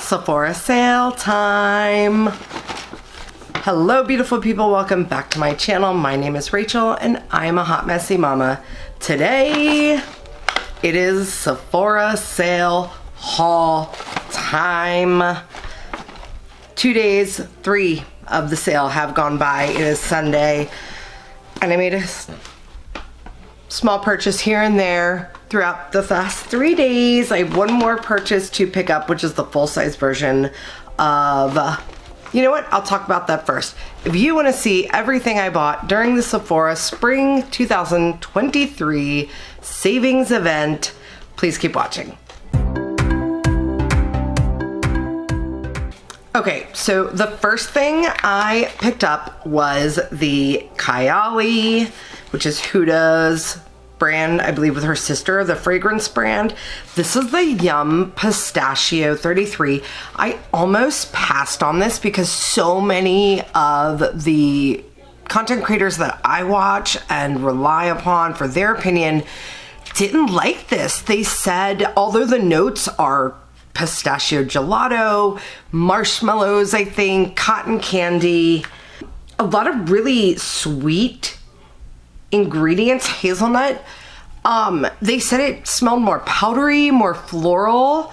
Sephora sale time. Hello beautiful people, welcome back to my channel. My name is Rachel and I'm a hot messy mama. Today it is Sephora sale haul time. 2 days, 3 of the sale have gone by. It is Sunday and I made a small purchase here and there throughout the last 3 days. I have one more purchase to pick up, which is the full-size version of, you know what, I'll talk about that first. If you want to see everything I bought during the Sephora Spring 2023 savings event, please keep watching. Okay, so the first thing I picked up was the Kayali, which is Huda's brand, I believe with her sister, the fragrance brand. This is the Yum Pistachio 33. I almost passed on this because so many of the content creators that I watch and rely upon for their opinion didn't like this. They said, although the notes are pistachio gelato, marshmallows, I think, cotton candy, a lot of really sweet ingredients, hazelnut. They said it smelled more powdery, more floral.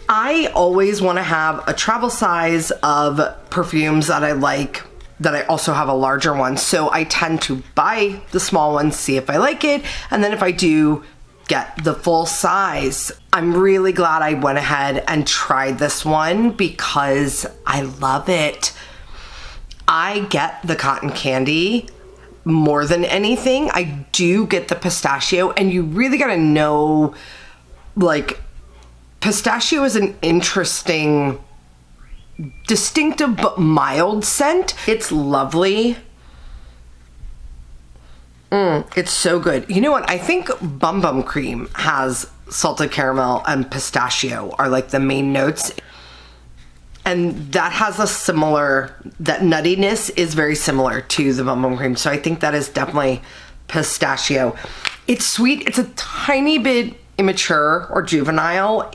I always want to have a travel size of perfumes that I like, that I also have a larger one. So I tend to buy the small one, see if I like it, and then if I do, get the full size. I'm really glad I went ahead and tried this one because I love it. I get the cotton candy more than anything. I do get the pistachio, and you really gotta know, like, pistachio is an interesting, distinctive but mild scent. It's lovely. It's so good. You know what? I think Bum Bum Cream has salted caramel and pistachio are like the main notes. And that has a similar, that nuttiness is very similar to the Bum Bum Cream. So I think that is definitely pistachio. It's sweet. It's a tiny bit immature or juvenile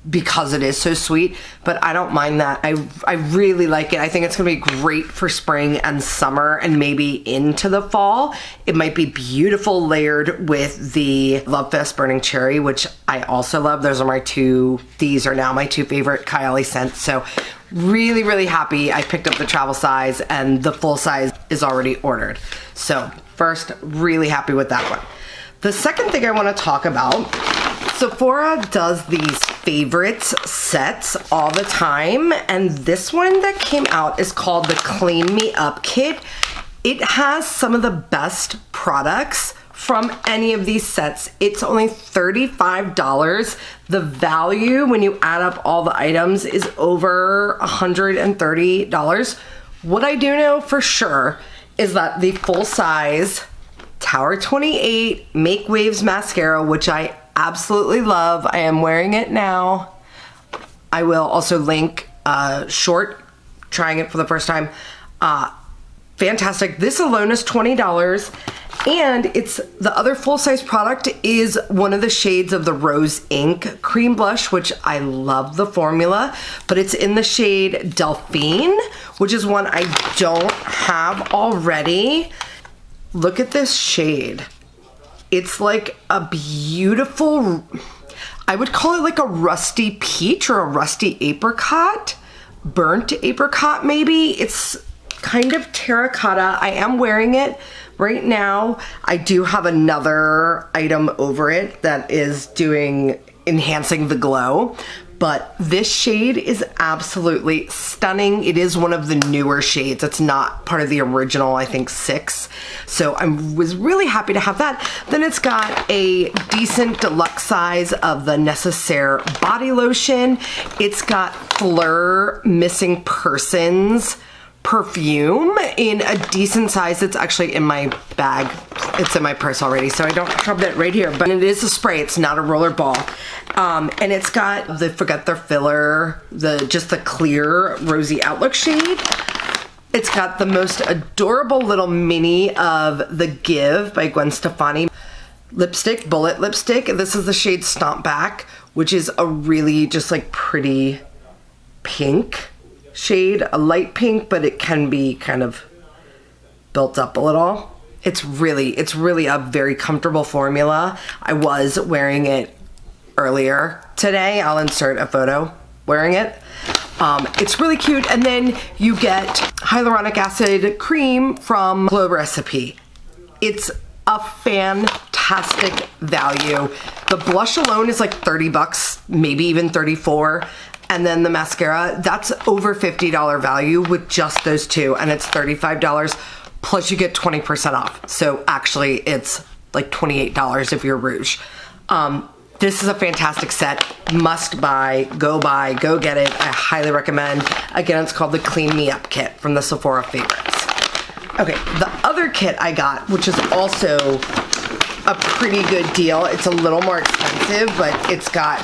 because it is so sweet, but I don't mind that. I really like it. I think it's gonna be great for spring and summer and maybe into the fall. It might be beautiful layered with the Love Fest Burning Cherry, which I also love. These are now my two favorite Kayali scents. So really, really happy I picked up the travel size and the full size is already ordered. So first, really happy with that one. The second thing I want to talk about, Sephora does these favorites sets all the time, and this one that came out is called the Clean Me Up Kit. It has some of the best products from any of these sets. It's only $35. The value when you add up all the items is over $130. What I do know for sure is that the full size Tower 28 Make Waves mascara, which I absolutely love. I am wearing it now. I will also link short trying it for the first time. Fantastic. This alone is $20, and it's the other full-size product is one of the shades of the Rose Ink cream blush, which I love the formula, but it's in the shade Delphine, which is one I don't have already. Look at this shade. It's like a beautiful, I would call it like a rusty peach or a rusty apricot, burnt apricot maybe. It's kind of terracotta. I am wearing it right now. I do have another item over it that is enhancing the glow. But this shade is absolutely stunning. It is one of the newer shades. It's not part of the original, I think, 6. So I was really happy to have that. Then it's got a decent deluxe size of the Necessaire body lotion. It's got Fleur Missing Persons perfume in a decent size. It's actually in my bag. It's in my purse already, so I don't have that right here, but it is a spray. It's not a roller ball. And it's got the Forget the Filler, just the clear rosy outlook shade. It's got the most adorable little mini of the Give by Gwen Stefani lipstick, bullet lipstick. This is the shade Stomp Back, which is a really just like pretty pink shade, a light pink, but it can be kind of built up a little. It's really a very comfortable formula. I was wearing it earlier today. I'll insert a photo wearing it. It's really cute. And then you get hyaluronic acid cream from Glow Recipe. It's a fantastic value. The blush alone is like 30 bucks, maybe even 34. And then the mascara, that's over $50 value with just those two, and it's $35, plus you get 20% off. So actually it's like $28 if you're Rouge. This is a fantastic set. Must buy, go get it. I highly recommend. Again, it's called the Clean Me Up Kit from the Sephora favorites. Okay, the other kit I got, which is also a pretty good deal. It's a little more expensive, but it's got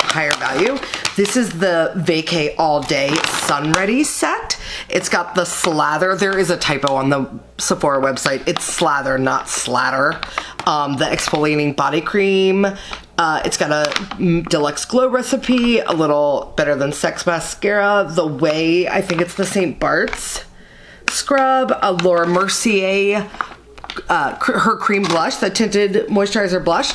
higher value. This is the Vacay All Day Sun Ready set. It's got the slather. There is a typo on the Sephora website. It's slather, not slatter. The exfoliating body cream. It's got a deluxe glow recipe, a little Better Than Sex mascara, the Way, I think it's the St. Bart's scrub, a Laura Mercier, her cream blush, the tinted moisturizer blush.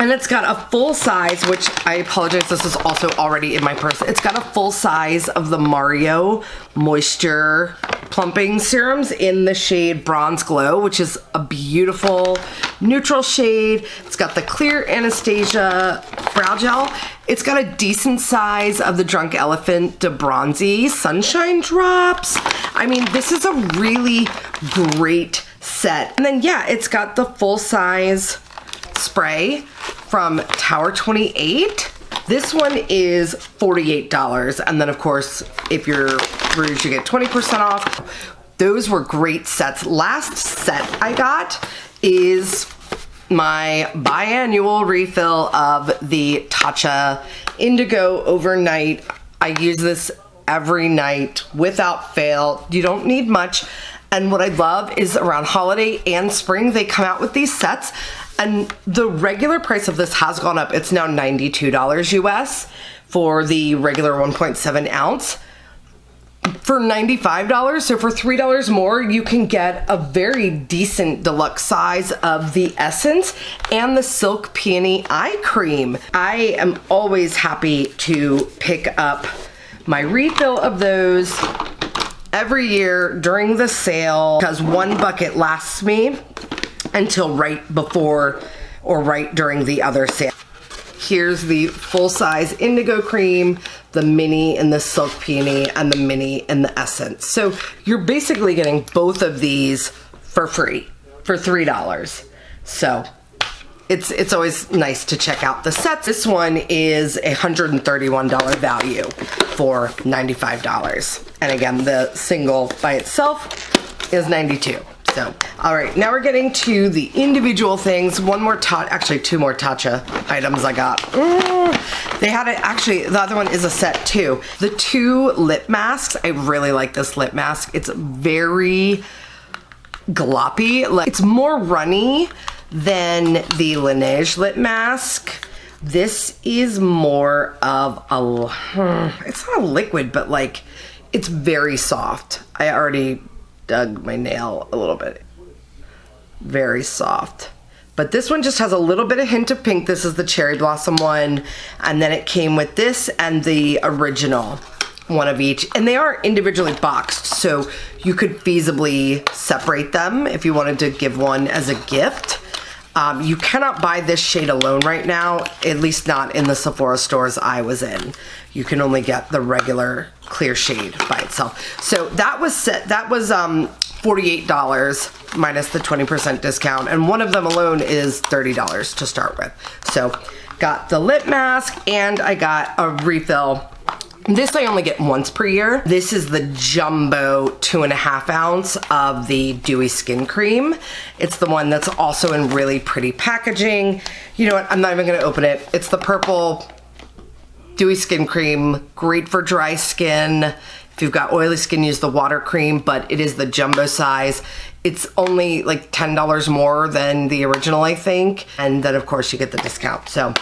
And it's got a full size, which I apologize, this is also already in my purse. It's got a full size of the Mario Moisture Plumping Serums in the shade Bronze Glow, which is a beautiful neutral shade. It's got the clear Anastasia Brow Gel. It's got a decent size of the Drunk Elephant de Bronzy Sunshine Drops. I mean, this is a really great set. And then, yeah, it's got the full size spray from Tower 28. This one is $48. And then of course, if you're Rouge, you get 20% off. Those were great sets. Last set I got is my biannual refill of the Tatcha Indigo Overnight. I use this every night without fail. You don't need much. And what I love is around holiday and spring, they come out with these sets. And the regular price of this has gone up. It's now $92 US for the regular 1.7 ounce. For $95, so for $3 more, you can get a very decent deluxe size of the Essence and the Silk Peony Eye Cream. I am always happy to pick up my refill of those every year during the sale because one bucket lasts me until right before or right during the other sale. Here's the full-size Indigo cream, the mini in the Silk Peony, and the mini in the Essence. So you're basically getting both of these for free for $3. So it's always nice to check out the sets. This one is a $131 value for $95. And again, the single by itself is $92. So, all right, now we're getting to the individual things. One more, actually two more Tatcha items I got. They had it, actually, the other one is a set too. The two lip masks, I really like this lip mask. It's very gloppy, like it's more runny than the Laneige lip mask. This is more of a, it's not a liquid, but like, it's very soft. I already dug my nail a little bit. Very soft. But this one just has a little bit of hint of pink. This is the Cherry Blossom one. And then it came with this and the original, one of each. And they are individually boxed, so you could feasibly separate them if you wanted to give one as a gift. You cannot buy this shade alone right now, at least not in the Sephora stores I was in. You can only get the regular clear shade by itself. So that was $48 minus the 20% discount, and one of them alone is $30 to start with. So got the lip mask and I got a refill. This I only get once per year. This is the jumbo 2.5 ounce of the Dewy Skin Cream. It's the one that's also in really pretty packaging. You know what, I'm not even gonna open it. It's the purple Dewy Skin Cream, great for dry skin. If you've got oily skin, use the water cream, but it is the jumbo size. It's only like $10 more than the original, I think. And then of course you get the discount. So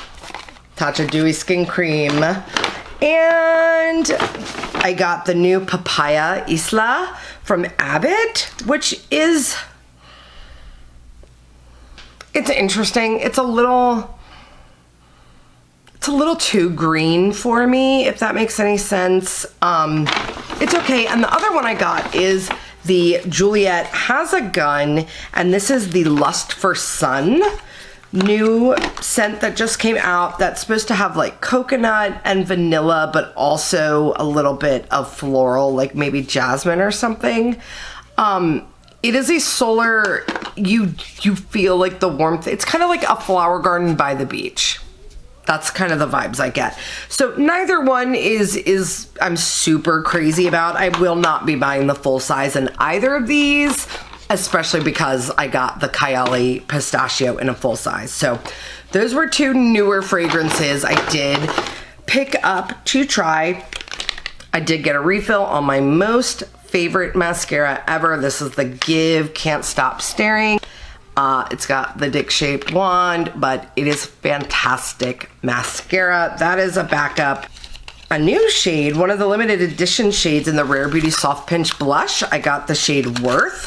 Tatcha Dewy Skin Cream. And I got the new Papaya Isla from ABBOTT, which is, it's interesting. It's a little too green for me, if that makes any sense. It's okay. And the other one I got is the Juliet Has a Gun, and this is the Lust for Sun new scent that just came out that's supposed to have like coconut and vanilla, but also a little bit of floral, like maybe jasmine or something. It is a solar, you feel like the warmth. It's kind of like a flower garden by the beach. That's kind of the vibes I get. So neither one is I'm super crazy about. I will not be buying the full size in either of these, especially because I got the Kayali Pistachio in a full size. So those were two newer fragrances I did pick up to try. I did get a refill on my most favorite mascara ever. This is the Give Can't Stop Staring. It's got the dick-shaped wand, but it is fantastic mascara. That is a backup. A new shade, one of the limited edition shades in the Rare Beauty Soft Pinch Blush. I got the shade Worth,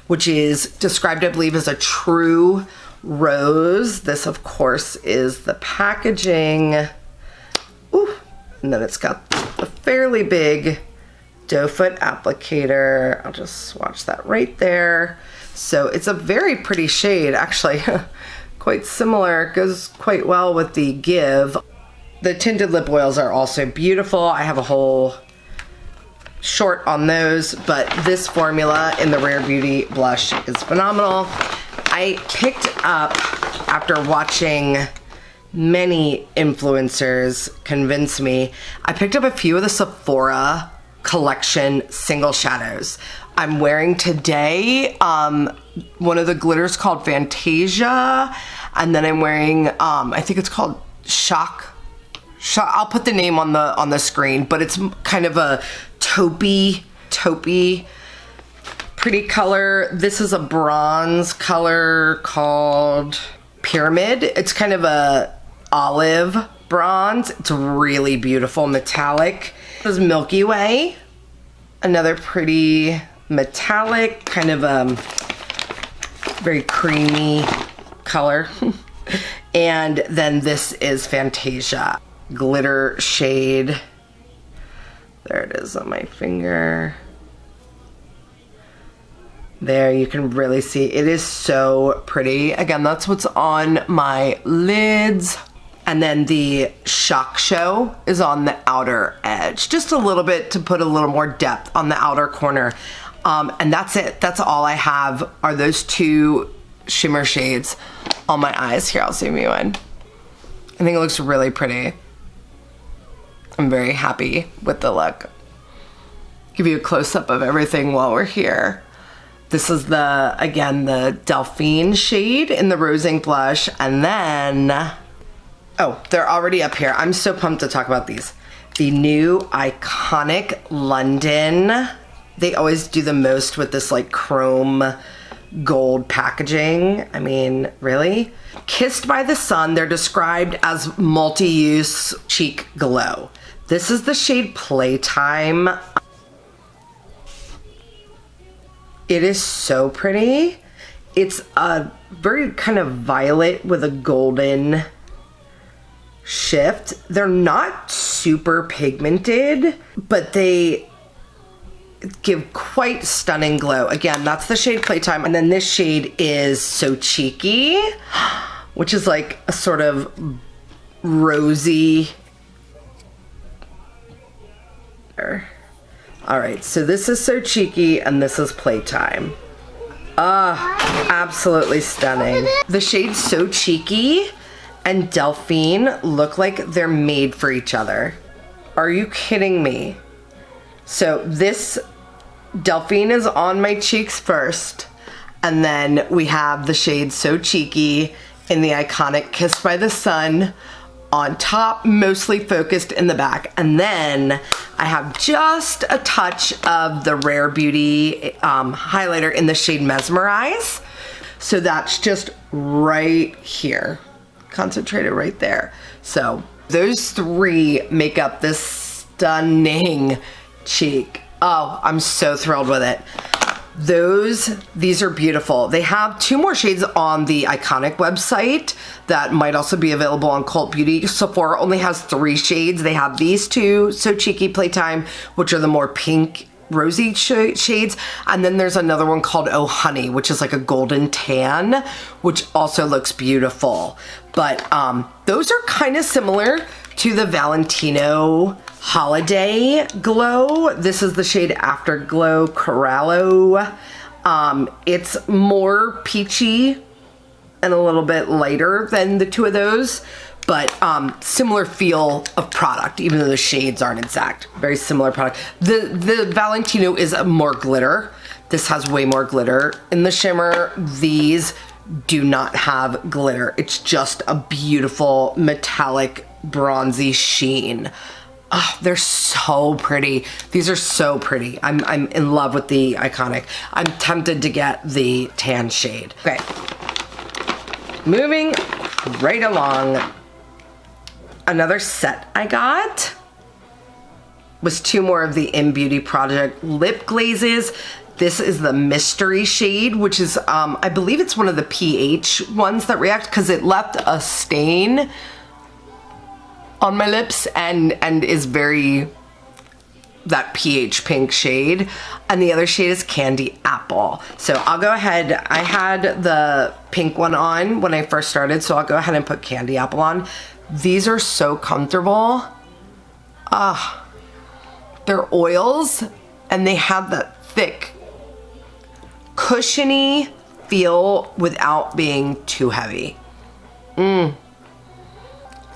which is described, I believe, as a true rose. This, of course, is the packaging. Ooh, and then it's got a fairly big doe foot applicator. I'll just swatch that right there. So it's a very pretty shade, actually. Quite similar. It goes quite well with the Give. The tinted lip oils are also beautiful. I have a whole short on those, but this formula in the Rare Beauty blush is phenomenal. I picked up, after watching many influencers convince me, I picked up a few of the Sephora collection single shadows. I'm wearing today one of the glitters called Fantasia, and then I'm wearing I think it's called Choc. I'll put the name on the screen, but it's kind of a taupey pretty color. This is a bronze color called Pyramid. It's kind of a olive bronze. It's really beautiful, metallic. This is Milky Way, another pretty metallic, kind of very creamy color. And then this is Fantasia, glitter shade. There it is on my finger. There, you can really see. It is so pretty. Again, that's what's on my lids. And then the Shock Show is on the outer edge. Just a little bit to put a little more depth on the outer corner. And that's it. That's all I have are those two shimmer shades on my eyes. Here, I'll zoom you in. I think it looks really pretty. I'm very happy with the look. Give you a close-up of everything while we're here. This is again, the Delphine shade in the Rose Ink blush. And then, oh, they're already up here. I'm so pumped to talk about these. The new iconic London. They always do the most with this like chrome gold packaging. I mean, really? Kissed by the Sun, they're described as multi-use cheek glow. This is the shade Playtime. It is so pretty. It's a very kind of violet with a golden shift. They're not super pigmented, but they give quite stunning glow. Again, that's the shade Playtime. And then this shade is So Cheeky, which is like a sort of rosy. All right, so this is So Cheeky and this is Playtime. Absolutely stunning. The shades So Cheeky and Delphine look like they're made for each other. Are you kidding me? So this Delphine is on my cheeks first, and then we have the shade So Cheeky in the iconic Kissed by the Sun on top, mostly focused in the back. And then I have just a touch of the Rare Beauty highlighter in the shade Mesmerize. So that's just right here, concentrated right there. So Those three make up this stunning cheek. Oh, I'm so thrilled with it. These are beautiful. They have 2 more shades on the Iconic website that might also be available on Cult Beauty. Sephora only has 3 shades. They have these 2, So Cheeky Playtime, which are the more pink, rosy shades. And then there's another one called Oh Honey, which is like a golden tan, which also looks beautiful. But those are kind of similar to the Valentino Holiday Glow. This is the shade Afterglow Corallo. It's more peachy and a little bit lighter than the 2 of those, but similar feel of product, even though the shades aren't exact. Very similar product. The Valentino is more glitter. This has way more glitter in the shimmer. These do not have glitter. It's just a beautiful metallic bronzy sheen. Oh, they're so pretty. These are so pretty. I'm in love with the Iconic. I'm tempted to get the tan shade. Okay, moving right along. Another set I got was 2 more of the In Beauty Project lip glazes. This is the mystery shade, which is, I believe it's one of the pH ones that react, because it left a stain on my lips and is very that pH pink shade. And the other shade is Candy Apple. So I'll go ahead, I had the pink one on when I first started, so I'll go ahead and put Candy Apple on. These are so comfortable. They're oils and they have that thick, cushiony feel without being too heavy.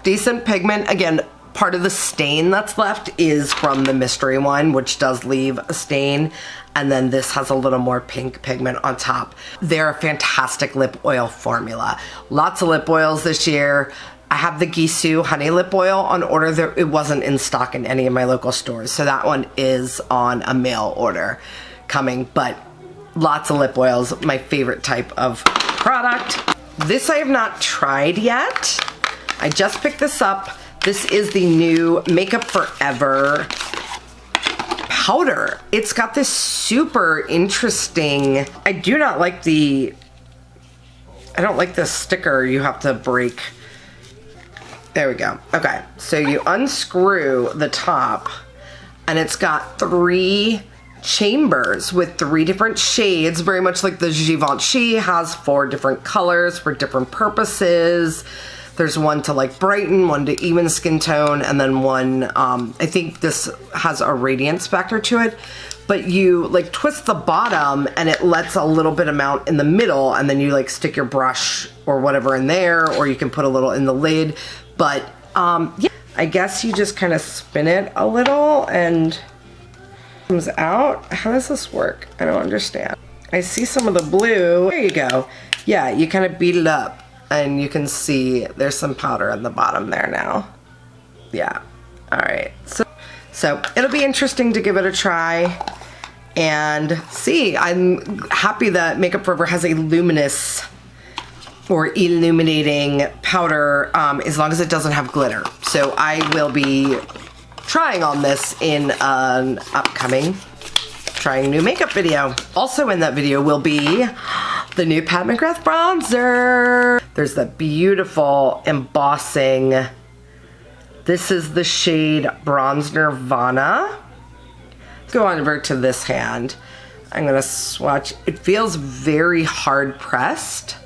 Decent pigment. Again, part of the stain that's left is from the mystery one, which does leave a stain. And then this has a little more pink pigment on top. They're a fantastic lip oil formula. Lots of lip oils this year. I have the Gisou Honey Lip Oil on order. It wasn't in stock in any of my local stores, so that one is on a mail order coming, but lots of lip oils, my favorite type of product. This I have not tried yet. I just picked this up. This is the new Makeup Forever powder. It's got this super interesting, I don't like the sticker you have to break. There we go. Okay, so you unscrew the top and it's got 3 chambers with 3 different shades, very much like the Givenchy has 4 different colors for different purposes. There's one to like brighten, one to even skin tone, and then one, I think this has a radiance factor to it, but you like twist the bottom and it lets a little bit amount in the middle, and then you like stick your brush or whatever in there, or you can put a little in the lid. But yeah, I guess you just kind of spin it a little and it comes out. How does this work? I don't understand. I see some of the blue. There you go. Yeah, you kind of beat it up and you can see there's some powder at the bottom there now. Yeah. All right. So it'll be interesting to give it a try and see. I'm happy that Makeup Forever has a luminous or illuminating powder, as long as it doesn't have glitter. So I will be trying on this in an upcoming trying new makeup video. Also in that video will be the new Pat McGrath bronzer. There's that beautiful embossing. This is the shade Bronze Nirvana. Let's go over to this hand. I'm gonna swatch. It feels very hard pressed.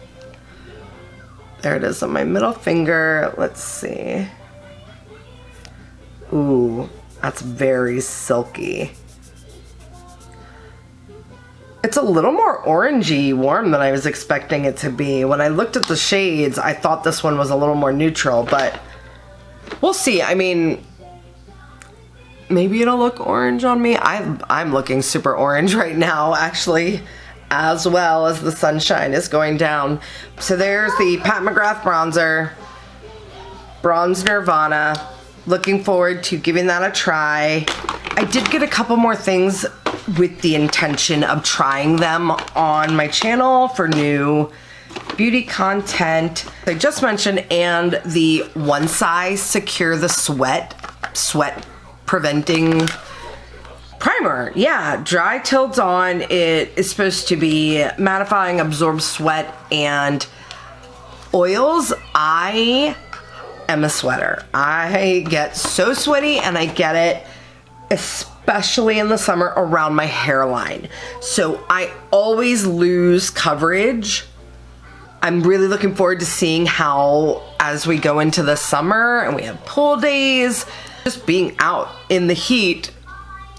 There it is on my middle finger. Let's see. Ooh, that's very silky. It's a little more orangey warm than I was expecting it to be. When I looked at the shades, I thought this one was a little more neutral, but we'll see. I mean, maybe it'll look orange on me. I'm looking super orange right now, actually, as well as the sunshine is going down. So there's the Pat McGrath bronzer, Bronze Nirvana. Looking forward to giving that a try. I did get a couple more things with the intention of trying them on my channel for new beauty content I just mentioned, and the One Size Secure the Sweat preventing primer. Yeah, dry till dawn. It is supposed to be mattifying, absorbs sweat and oils. I am a sweater. I get so sweaty, and I get it especially in the summer around my hairline. So I always lose coverage. I'm really looking forward to seeing how, as we go into the summer and we have pool days, just being out in the heat,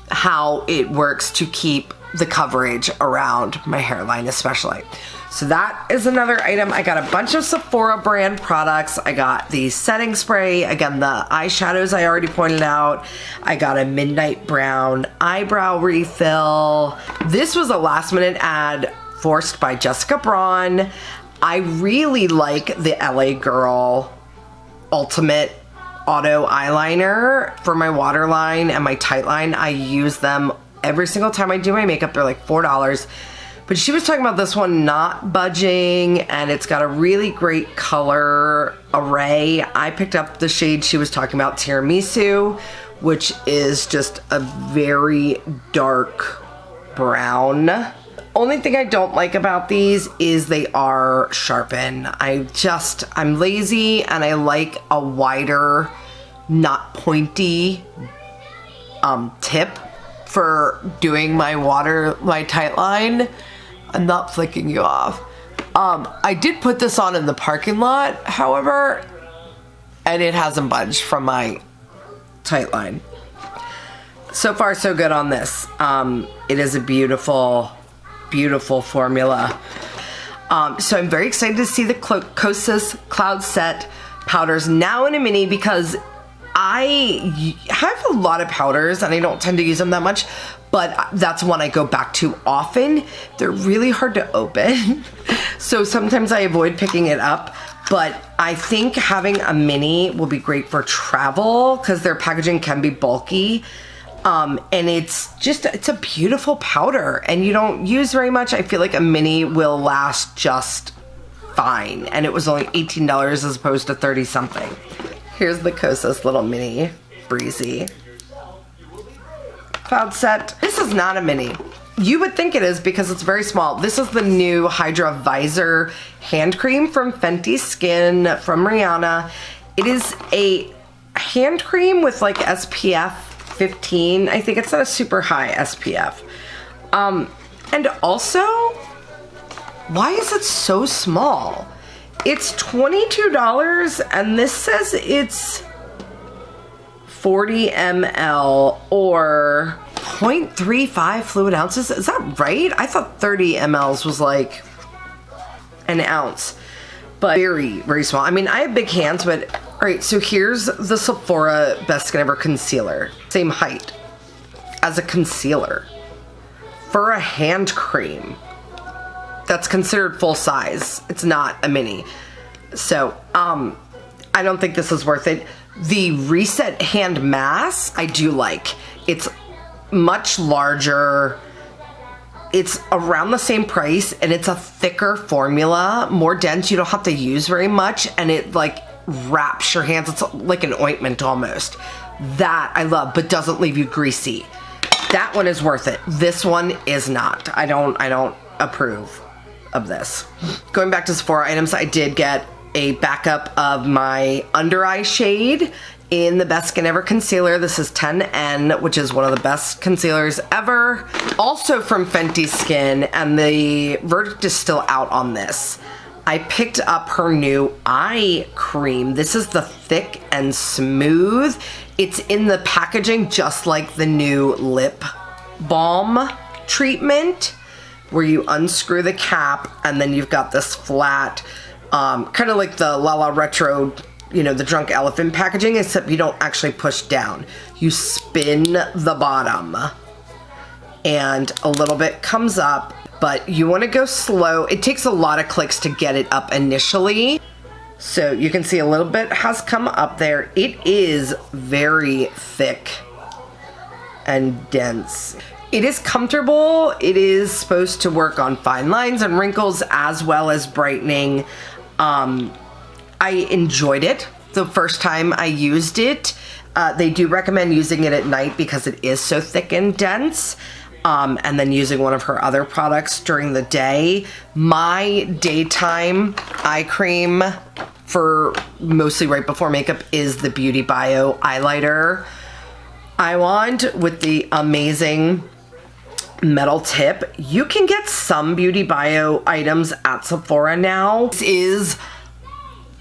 how it works to keep the coverage around my hairline especially. So that is another item. I got a bunch of Sephora brand products. I got the setting spray. Again, the eyeshadows I already pointed out. I got a midnight brown eyebrow refill. This was a last minute ad forced by Jessica Braun. I really like the LA Girl Ultimate Auto Eyeliner for my waterline and my tightline. I use them every single time I do my makeup. They're like $4. But she was talking about this one not budging, and it's got a really great color array. I picked up the shade she was talking about, Tiramisu, which is just a very dark brown. Only thing I don't like about these is they are sharpened. I'm lazy, and I like a wider, not pointy tip for doing my tight line. I'm not flicking you off. I did put this on in the parking lot, however, and it hasn't budged from my tight line. So far, so good on this. It is a beautiful, beautiful formula. So I'm very excited to see the Kosas Cloud Set powders now in a mini, because I have a lot of powders and I don't tend to use them that much, but that's one I go back to often. They're really hard to open, so sometimes I avoid picking it up, but I think having a mini will be great for travel because their packaging can be bulky. And it's a beautiful powder, and you don't use very much. I feel like a mini will last just fine, and it was only $18 as opposed to 30 something. Here's the Kosas little mini Breezy cloud set. This is not a mini. You would think it is because it's very small. This is the new Hydra Visor hand cream from Fenty Skin from Rihanna. It is a hand cream with like SPF 15. I think it's not a super high SPF. And also, why is it so small? It's $22 and this says it's 40 ml or 0.35 fluid ounces. Is that right? I thought 30 mLs was like an ounce, but very, very small. I mean, I have big hands, but all right, so here's the Sephora Best Skin Ever Concealer. Same height as a concealer for a hand cream. That's considered full size. It's not a mini. So, I don't think this is worth it. The Reset Hand Mask, I do like. It's much larger. It's around the same price, and it's a thicker formula, more dense. You don't have to use very much, and it like wraps your hands. It's like an ointment almost. That I love, but doesn't leave you greasy. That one is worth it. This one is not. I don't approve of this. Going back to Sephora items, I did get a backup of my under eye shade in the Best Skin Ever Concealer. This is 10N, which is one of the best concealers ever. Also from Fenty Skin, and the verdict is still out on this. I picked up her new eye cream. This is the thick and smooth. It's in the packaging just like the new lip balm treatment, where you unscrew the cap and then you've got this flat, kind of like the Lala Retro, you know, the Drunk Elephant packaging, except you don't actually push down. You spin the bottom and a little bit comes up, but you want to go slow. It takes a lot of clicks to get it up initially. So you can see a little bit has come up there. It is very thick and dense. It is comfortable. It is supposed to work on fine lines and wrinkles as well as brightening. I enjoyed it the first time I used it. They do recommend using it at night because it is so thick and dense. And then using one of her other products during the day. My daytime eye cream for mostly right before makeup is the Beauty Bio eyeliner eye wand with the amazing metal tip. You can get some Beauty Bio items at Sephora now. This is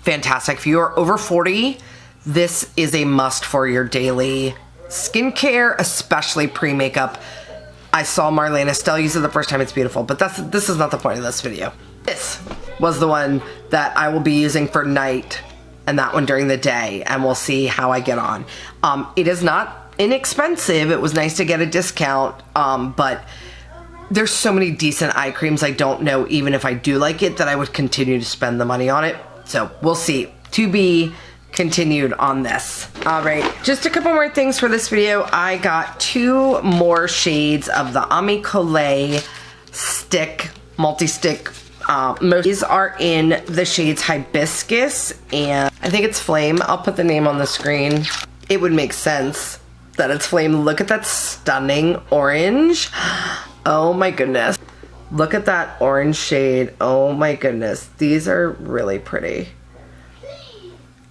fantastic. If you are over 40, this is a must for your daily skincare, especially pre-makeup. I saw Marlene Estelle use it the first time. It's beautiful, but this is not the point of this video. This was the one that I will be using for night and that one during the day, and we'll see how I get on. It is not inexpensive. It was nice to get a discount, but there's so many decent eye creams. I don't know, even if I do like it, that I would continue to spend the money on it. So we'll see. To be continued on this. All right, just a couple more things for this video. I got 2 more shades of the Ami Collet stick, multi-stick. Most these are in the shades Hibiscus and I think it's Flame. I'll put the name on the screen. It would make sense that it's Flame. Look at that stunning orange. Oh my goodness. Look at that orange shade. Oh my goodness. These are really pretty.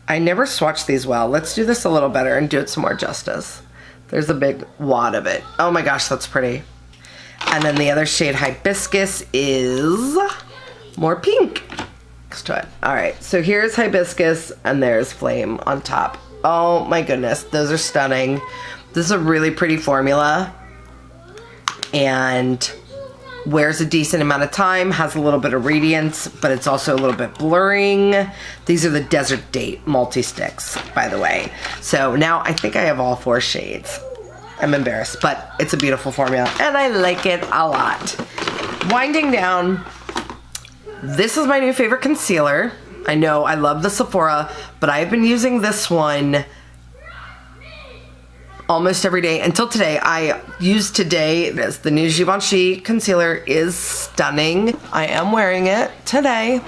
I never swatched these well. Let's do this a little better and do it some more justice. There's a big wad of it. Oh my gosh, that's pretty. And then the other shade, Hibiscus, is more pink next to it. All right, so here's Hibiscus and there's Flame on top. Oh my goodness, those are stunning. This is a really pretty formula and wears a decent amount of time, has a little bit of radiance, but it's also a little bit blurring. These are the Desert Date multi-sticks, by the way. So now I think I have all 4 shades. I'm embarrassed, but it's a beautiful formula and I like it a lot. Winding down, this is my new favorite concealer. I know I love the Sephora, but I've been using this one almost every day until today. I used today this. The new Givenchy concealer is stunning. I am wearing it today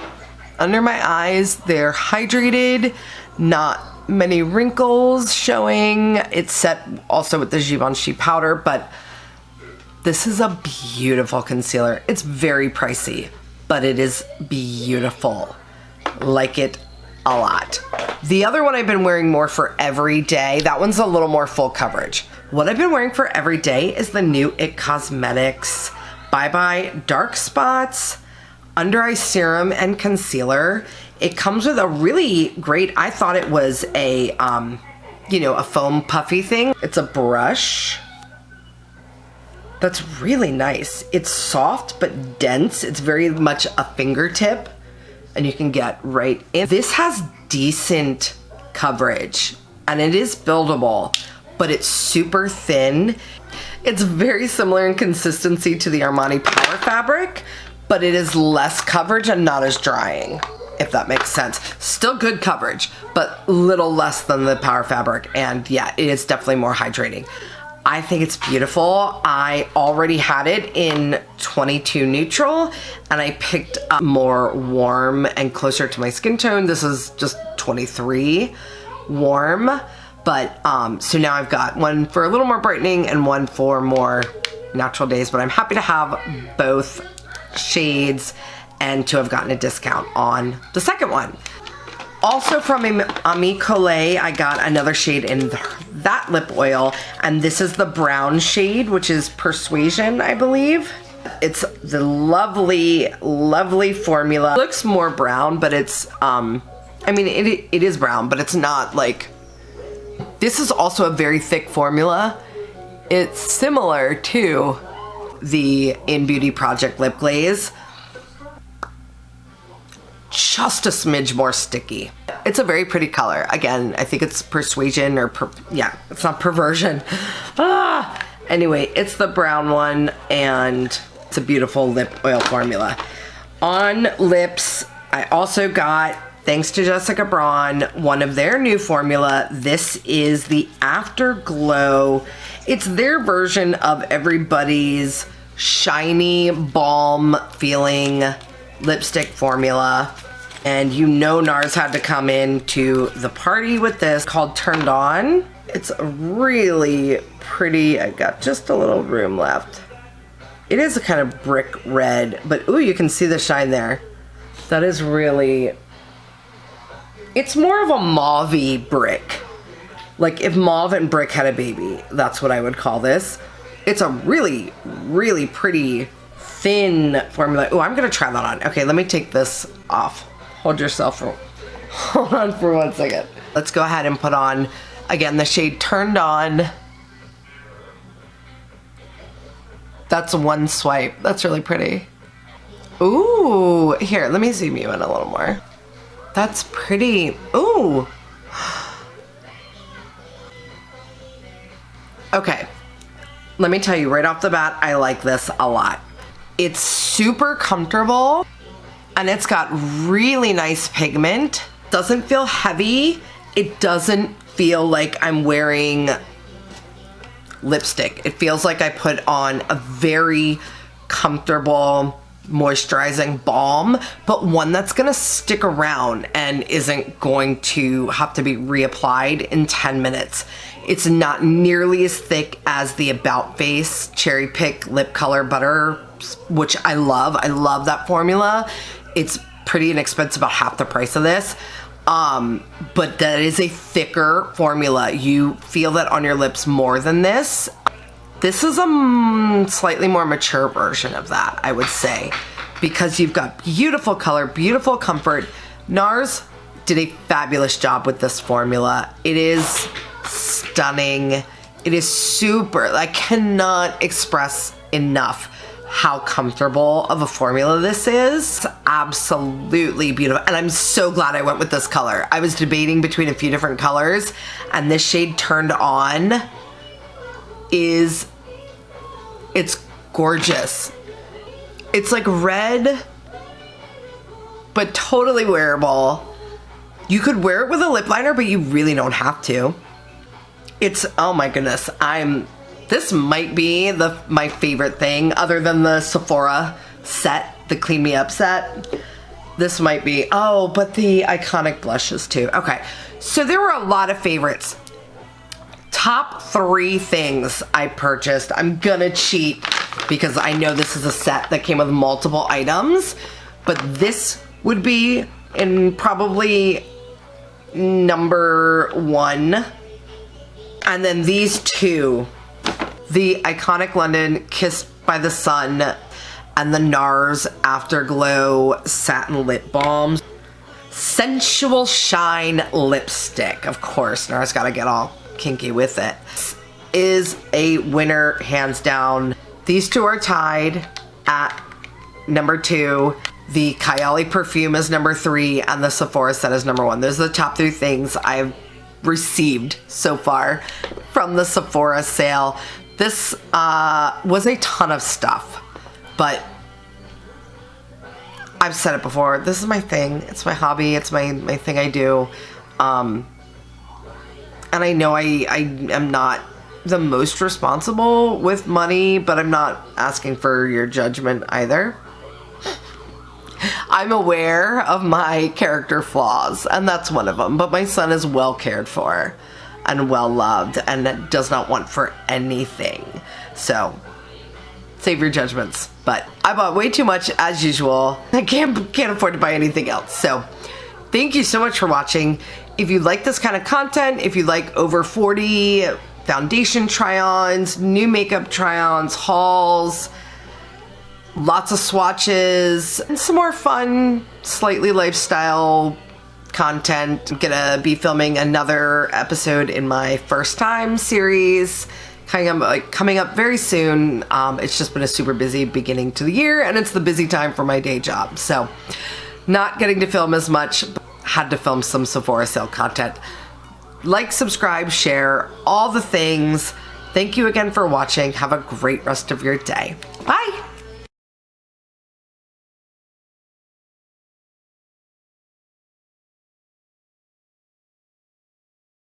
under my eyes. They're hydrated, not many wrinkles showing. It's set also with the Givenchy powder, but this is a beautiful concealer. It's very pricey, but it is beautiful. Like it a lot. The other one I've been wearing more for every day, that one's a little more full coverage. What I've been wearing for every day is the new IT Cosmetics Bye Bye Dark Spots Under Eye Serum and Concealer. It comes with a really great, I thought it was a, you know, a foam puffy thing. It's a brush that's really nice. It's soft but dense. It's very much a fingertip. And you can get right in. This has decent coverage and it is buildable, but it's super thin. It's very similar in consistency to the Armani Power Fabric, but it is less coverage and not as drying, if that makes sense. Still good coverage, but little less than the Power Fabric. And yeah, it is definitely more hydrating. I think it's beautiful. I already had it in 22 neutral and I picked up more warm and closer to my skin tone. This is just 23 warm, but so now I've got one for a little more brightening and one for more natural days, but I'm happy to have both shades and to have gotten a discount on the second one. Also from Ami Collet, I got another shade in that lip oil, and this is the brown shade, which is Persuasion, I believe. It's the lovely, lovely formula. It looks more brown, but it's, I mean, it is brown, but it's not like, this is also a very thick formula. It's similar to the In Beauty Project Lip Glaze. Just a smidge more sticky. It's a very pretty color. Again, I think it's Persuasion or, yeah, it's not Perversion. Anyway, it's the brown one and it's a beautiful lip oil formula. On lips, I also got thanks to Jessica Braun, one of their new formula. This is the Afterglow. It's their version of everybody's shiny balm feeling lipstick formula. And you know Nars had to come into the party with this, called Turned On. It's really pretty. I got just a little room left. It is a kind of brick red, but ooh, you can see the shine there. That is really, it's more of a mauve-y brick. Like if mauve and brick had a baby, that's what I would call this. It's a really, really pretty thin formula. Oh, I'm gonna try that on. Okay, let me take this off. Hold on for 1 second. Let's go ahead and put on, again, the shade Turned On. That's one swipe. That's really pretty. Ooh, here, let me zoom you in a little more. That's pretty. Ooh. Okay, let me tell you right off the bat, I like this a lot. It's super comfortable and it's got really nice pigment. Doesn't feel heavy. It doesn't feel like I'm wearing lipstick. It feels like I put on a very comfortable moisturizing balm, but one that's gonna stick around and isn't going to have to be reapplied in 10 minutes. It's not nearly as thick as the About Face Cherry Pick Lip Color Butter, which I love. I love that formula. It's pretty inexpensive, about half the price of this. But that is a thicker formula. You feel that on your lips more than this. This is a slightly more mature version of that, I would say, because you've got beautiful color, beautiful comfort. Nars did a fabulous job with this formula. It is stunning. It is super, I cannot express enough how comfortable of a formula this is. It's absolutely beautiful. And I'm so glad I went with this color. I was debating between a few different colors, and this shade Turned On is, it's gorgeous. It's like red, but totally wearable. You could wear it with a lip liner, but you really don't have to. It's, oh my goodness, this might be my favorite thing other than the Sephora set, the Clean Me Up set. This might be, oh, but the iconic blushes too. Okay, so there were a lot of favorites. Top 3 things I purchased. I'm gonna cheat because I know this is a set that came with multiple items, but this would be in probably number 1. And then these 2. The iconic London Kissed by the Sun and the Nars Afterglow Satin Lip Balm. Sensual Shine Lipstick. Of course, Nars gotta get all kinky with it. This is a winner, hands down. These 2 are tied at number 2. The Kayali perfume is number 3 and the Sephora set is number 1. Those are the top 3 things I've received so far from the Sephora sale. This was a ton of stuff, but I've said it before, this is my thing. It's my hobby. It's my thing I do. And I know I am not the most responsible with money, but I'm not asking for your judgment either. I'm aware of my character flaws, and that's one of them, but my son is well cared for and well loved and does not want for anything. So save your judgments. But I bought way too much as usual. I can't afford to buy anything else. So thank you so much for watching. If you like this kind of content, if you like over 40 foundation try-ons, new makeup try-ons, hauls, lots of swatches, and some more fun, slightly lifestyle content. I'm gonna be filming another episode in my first time series coming up very soon. It's just been a super busy beginning to the year, and it's the busy time for my day job, so not getting to film as much. Had to film some Sephora sale content. Like, subscribe, share, all the things. Thank you again for watching. Have a great rest of your day. Bye.